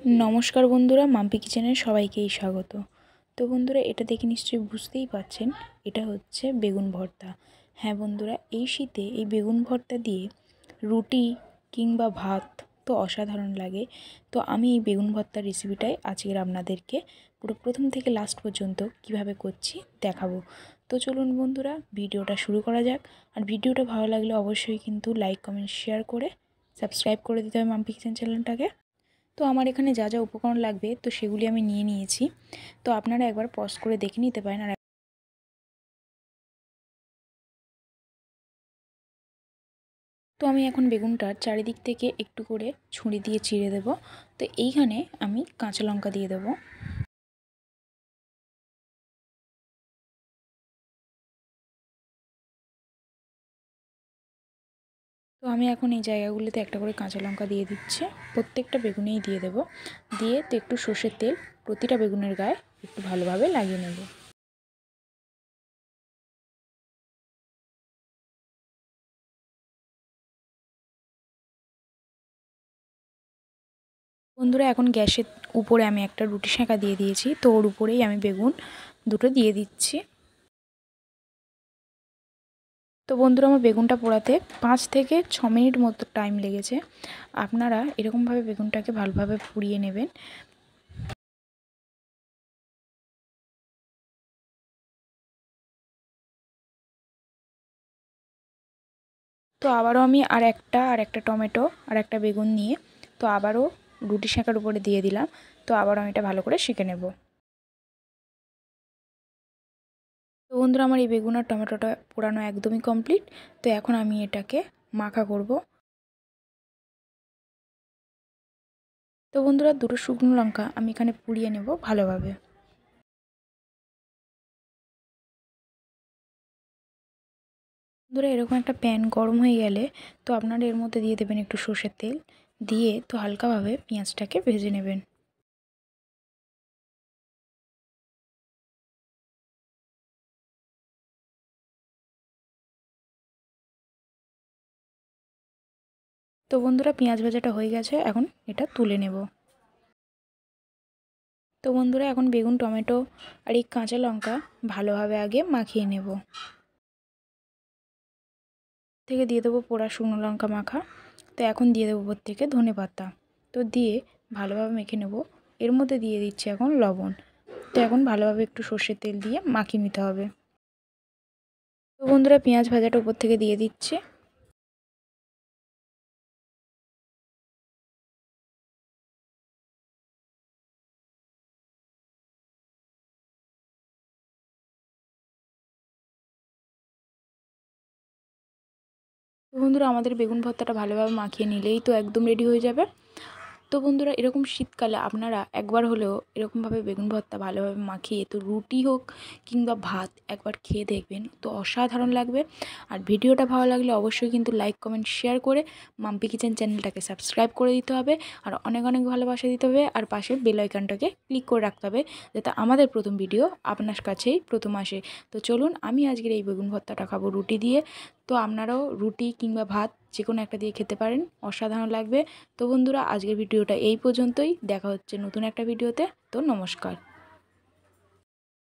नमस्कार बंधुरा माम्पी किचेने सबाइके स्वागत। तो बंधुरा एटा देखे निश्चय बुझतेई पारछेन एटा होच्छे बेगुन भर्ता। हाँ बंधुरा এই শীতে এই বেগুন ভর্তা দিয়ে রুটি কিংবা ভাত তো অসাধারণ লাগে। তো আমি এই বেগুন ভর্তার রেসিপিটাই আজকের আপনাদেরকে পুরো প্রথম থেকে লাস্ট পর্যন্ত কিভাবে করছি দেখাবো। তো চলুন বন্ধুরা ভিডিওটা শুরু করা যাক। আর ভিডিওটা ভালো লাগলে অবশ্যই কিন্তু লাইক কমেন্ট শেয়ার করে সাবস্ক্রাইব করে দিতে হবে মাম্পি কিচেন চ্যানেলটাকে। তো আমার এখানে যা যা উপকরণ লাগবে তো সেগুলি আমি নিয়ে নিয়েছি। তো আপনারা একবার পজ করে দেখে নিতে পারেন। আর তো আমি এখন বেগুনটার চারিদিক থেকে একটু করে ছুরি দিয়ে চিড়ে দেব। তো এইখানে আমি কাঁচা লঙ্কা দিয়ে দেব। তো আমি এখন এই জায়গাগুলোতে একটা করে কাঁচা লঙ্কা দিয়ে দিচ্ছি, প্রত্যেকটা বেগুনেই দিয়ে দেব। দিয়ে তো একটু সর্ষের তেল প্রতিটা বেগুনের গায়ে একটু ভালোভাবে লাগিয়ে নেব। বন্ধুরা এখন গ্যাসের উপরে আমি একটা রুটি সেঁকা দিয়ে দিয়েছি। তো ওর উপরেই আমি বেগুন দুটো দিয়ে দিচ্ছি। তো বন্ধুরা আমার বেগুনটা পোড়াতে 5 থেকে 6 মিনিট মতো টাইম লেগেছে। আপনারা এরকমভাবে বেগুনটাকে ভালোভাবে পুড়িয়ে নেবেন। তো আবারও আমি আর একটা টমেটো আর একটা বেগুন নিয়ে তো আবারও রুটি সেঁকার উপরে দিয়ে দিলাম। তো আবারও আমি এটা ভালো করে সেঁকে নেব। তো বন্ধুরা আমার এই বেগুন আর টমেটোটা পোড়ানো একদমই কমপ্লিট। তো এখন আমি এটাকে মাখা করব। তো বন্ধুরা দুটো শুকনো লঙ্কা আমি এখানে পুড়িয়ে নেব ভালোভাবে। বন্ধুরা এরকম একটা প্যান গরম হয়ে গেলে তো আপনারা এর মধ্যে দিয়ে দেবেন একটু সর্ষের তেল, দিয়ে তো হালকাভাবে পেঁয়াজটাকে ভেজে নেবেন। তো বন্ধুরা পেঁয়াজ ভাজাটা হয়ে গেছে, এখন এটা তুলে নেব। তো বন্ধুরা এখন বেগুন টমেটো আর এই কাঁচা লঙ্কা ভালোভাবে আগে মাখিয়ে নেব। থেকে দিয়ে দেবো পোড়া শুকনো লঙ্কা মাখা। তো এখন দিয়ে দেবো উপর থেকে ধনেপাতা। তো দিয়ে ভালোভাবে মেখে নেব। এর মধ্যে দিয়ে দিচ্ছি এখন লবণ। তো এখন ভালোভাবে একটু সর্ষের তেল দিয়ে মাখিয়ে নিতে হবে। তো বন্ধুরা পেঁয়াজ ভাজাটা উপর থেকে দিয়ে দিচ্ছি। তো বন্ধুরা আমাদের বেগুন ভর্তাটা ভালোভাবে মাখিয়ে নিলেই তো একদম রেডি হয়ে যাবে। তো বন্ধুরা এরকম শীতকালে আপনারা একবার হলেও এরকমভাবে বেগুন ভর্তা ভালোভাবে মাখিয়ে তো রুটি হোক কিংবা ভাত একবার খেয়ে দেখবেন, তো অসাধারণ লাগবে। আর ভিডিওটা ভালো লাগলে অবশ্যই কিন্তু লাইক কমেন্ট শেয়ার করে মাম্পি কিচেন চ্যানেলটাকে সাবস্ক্রাইব করে দিতে হবে। আর অনেক অনেক ভালোবাসা দিতে হবে। আর পাশে বেল আইকনটাকে ক্লিক করে রাখতে হবে যাতে আমাদের প্রথম ভিডিও আপনার কাছেই প্রথম আসে। তো চলুন আমি আজকের এই বেগুন ভর্তাটা খাবো রুটি দিয়ে। তো আপনারাও রুটি কিংবা ভাত যে কোনো একটা দিয়ে খেতে পারেন, অসাধারণ লাগবে। তো বন্ধুরা আজকের ভিডিওটা এই পর্যন্তই, দেখা হচ্ছে নতুন একটা ভিডিওতে। তো নমস্কার।